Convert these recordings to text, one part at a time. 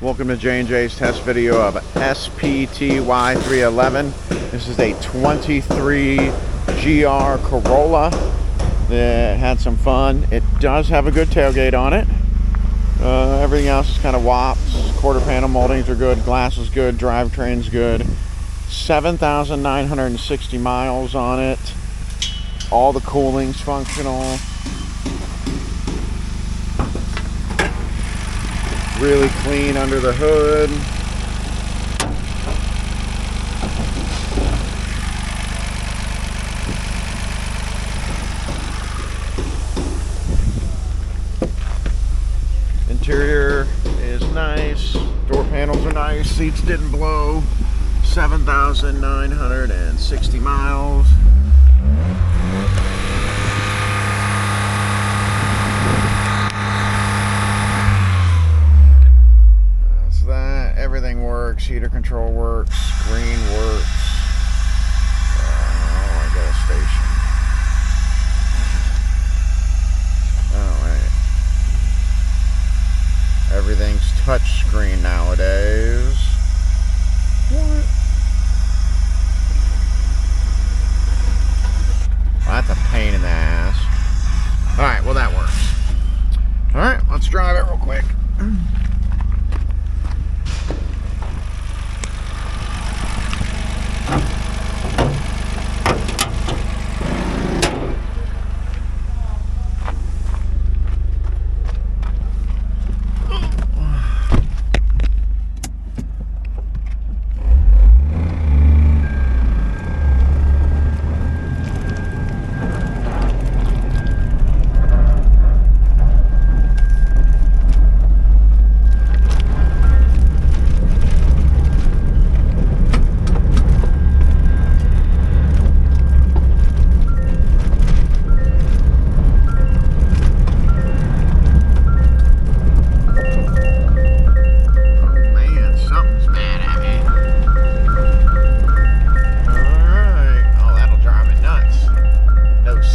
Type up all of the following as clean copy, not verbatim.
Welcome to J&J's test video of SPTY 311. This is a 23 GR Corolla that had some fun. It does have a good tailgate on it. Everything else is kind of wops. Quarter panel moldings are good. Glass is good. Drivetrain's good. 7,960 miles on it. All the cooling's functional. Really clean under the hood. Interior is nice. Door panels are nice. Seats didn't blow. 7,960 miles. Everything works. Heater control works. Screen works. I got a station. Alright. Everything's touch screen nowadays. What? Well, that's a pain in the ass. Alright, well that works. Alright, let's drive it real quick.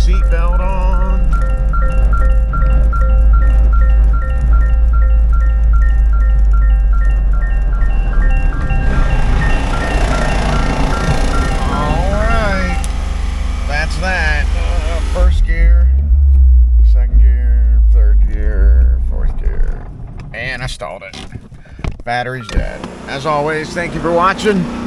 Seatbelt on. Alright, that's that. First gear, second gear, third gear, fourth gear, and I stalled it. Battery's dead. As always, thank you for watching.